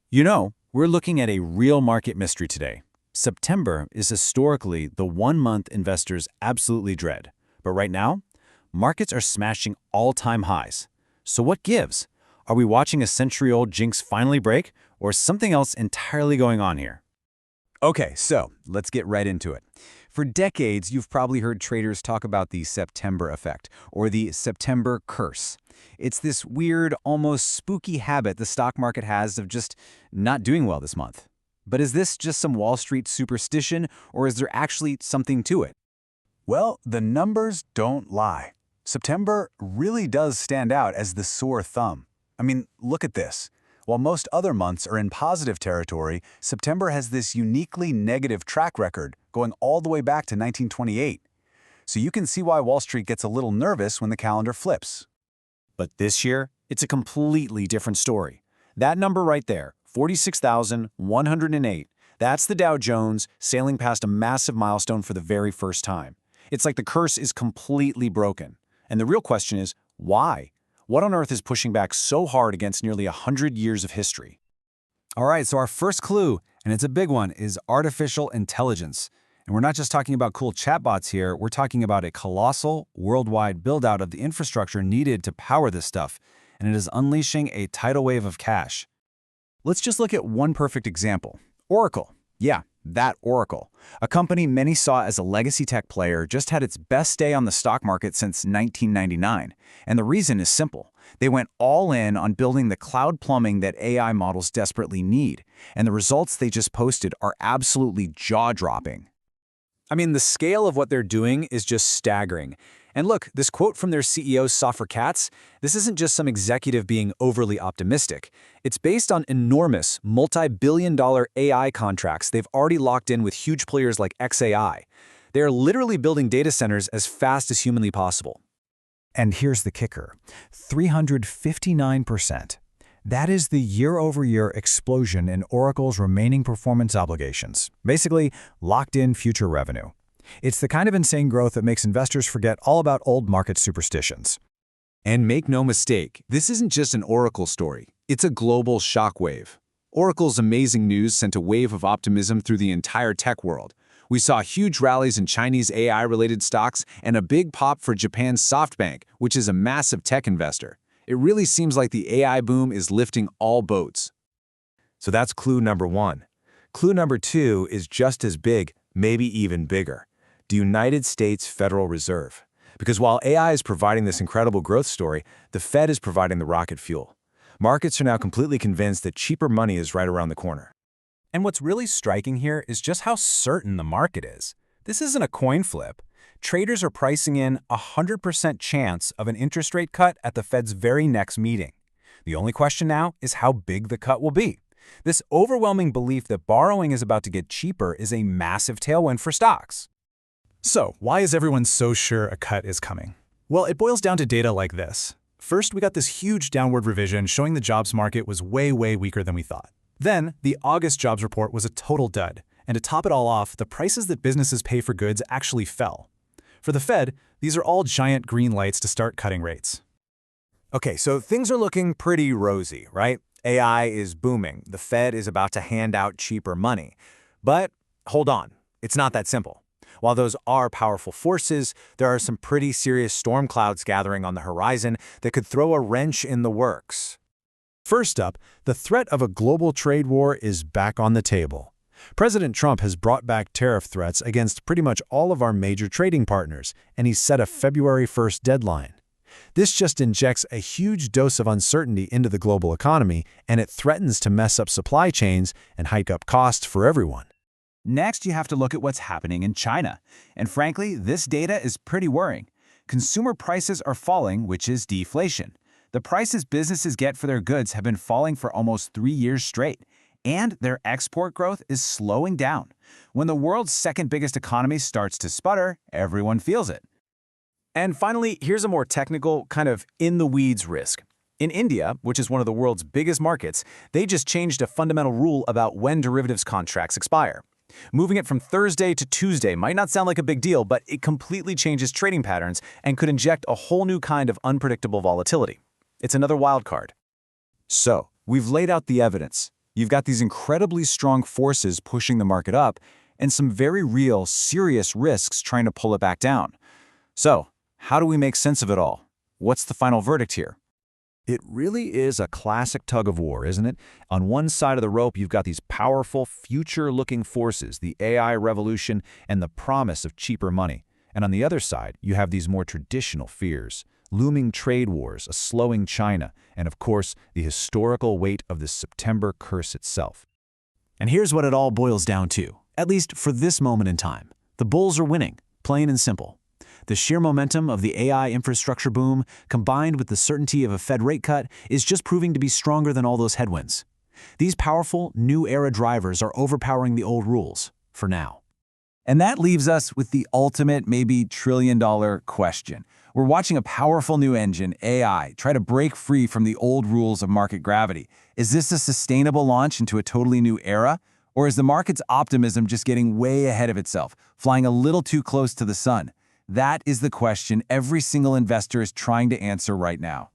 We're looking at a real market mystery today. September is historically the 1 month investors absolutely dread. But right now, markets are smashing all-time highs. So what gives? Are we watching a century-old jinx finally break, or is something else entirely going on here? Okay, so let's get right into it. For decades, you've probably heard traders talk about the September effect, or the September curse. It's this weird, almost spooky habit the stock market has of just not doing well this month. But is this just some Wall Street superstition, or is there actually something to it? Well, the numbers don't lie. September really does stand out as the sore thumb. I mean, look at this. While most other months are in positive territory, September has this uniquely negative track record going all the way back to 1928. So you can see why Wall Street gets a little nervous when the calendar flips. But this year, it's a completely different story. That number right there, 46,108, that's the Dow Jones sailing past a massive milestone for the very first time. It's like the curse is completely broken. And the real question is, why? What on earth is pushing back so hard against nearly 100 years of history? All right, so our first clue, and it's a big one, is artificial intelligence. And we're not just talking about cool chatbots here, we're talking about a colossal, worldwide build-out of the infrastructure needed to power this stuff, and it is unleashing a tidal wave of cash. Let's just look at one perfect example. Oracle. Yeah, that Oracle. A company many saw as a legacy tech player just had its best day on the stock market since 1999. And the reason is simple. They went all in on building the cloud plumbing that AI models desperately need. And the results they just posted are absolutely jaw-dropping. I mean, the scale of what they're doing is just staggering. And look, this quote from their CEO, Safra Catz, this isn't just some executive being overly optimistic. It's based on enormous, multi-billion-dollar AI contracts they've already locked in with huge players like xAI. They're literally building data centers as fast as humanly possible. And here's the kicker, 359%. That is the year-over-year explosion in Oracle's remaining performance obligations, basically locked-in future revenue. It's the kind of insane growth that makes investors forget all about old market superstitions. And make no mistake, this isn't just an Oracle story. It's a global shockwave. Oracle's amazing news sent a wave of optimism through the entire tech world. We saw huge rallies in Chinese AI-related stocks and a big pop for Japan's SoftBank, which is a massive tech investor. It really seems like the AI boom is lifting all boats. So that's clue number one. Clue number two is just as big, maybe even bigger. The United States Federal Reserve. Because while AI is providing this incredible growth story, the Fed is providing the rocket fuel. Markets are now completely convinced that cheaper money is right around the corner. And what's really striking here is just how certain the market is. This isn't a coin flip. Traders are pricing in a 100% chance of an interest rate cut at the Fed's very next meeting. The only question now is how big the cut will be. This overwhelming belief that borrowing is about to get cheaper is a massive tailwind for stocks. So, why is everyone so sure a cut is coming? Well, it boils down to data like this. First, we got this huge downward revision showing the jobs market was way weaker than we thought. Then, the August jobs report was a total dud. And to top it all off, the prices that businesses pay for goods actually fell. For the Fed, these are all giant green lights to start cutting rates. Okay, so things are looking pretty rosy, right? AI is booming. The Fed is about to hand out cheaper money. But hold on, it's not that simple. While those are powerful forces, there are some pretty serious storm clouds gathering on the horizon that could throw a wrench in the works. First up, the threat of a global trade war is back on the table. President Trump has brought back tariff threats against pretty much all of our major trading partners, and he's set a February 1st deadline. This just injects a huge dose of uncertainty into the global economy, and it threatens to mess up supply chains and hike up costs for everyone. Next, you have to look at what's happening in China. And frankly, this data is pretty worrying. Consumer prices are falling, which is deflation. The prices businesses get for their goods have been falling for almost 3 years straight. And their export growth is slowing down. When the world's second biggest economy starts to sputter, everyone feels it. And finally, here's a more technical, kind of in-the-weeds risk. In India, which is one of the world's biggest markets, they just changed a fundamental rule about when derivatives contracts expire. Moving it from Thursday to Tuesday might not sound like a big deal, but it completely changes trading patterns and could inject a whole new kind of unpredictable volatility. It's another wild card. So, we've laid out the evidence. You've got these incredibly strong forces pushing the market up, and some very real, serious risks trying to pull it back down. So, how do we make sense of it all? What's the final verdict here? It really is a classic tug of war, isn't it? On one side of the rope, you've got these powerful, future-looking forces, the AI revolution and the promise of cheaper money. And on the other side, you have these more traditional fears, looming trade wars, a slowing China, and of course, the historical weight of the September curse itself. And here's what it all boils down to, at least for this moment in time. The bulls are winning, plain and simple. The sheer momentum of the AI infrastructure boom, combined with the certainty of a Fed rate cut, is just proving to be stronger than all those headwinds. These powerful, new-era drivers are overpowering the old rules, for now. And that leaves us with the ultimate, maybe trillion-dollar question. We're watching a powerful new engine, AI, try to break free from the old rules of market gravity. Is this a sustainable launch into a totally new era? Or is the market's optimism just getting way ahead of itself, flying a little too close to the sun? That is the question every single investor is trying to answer right now.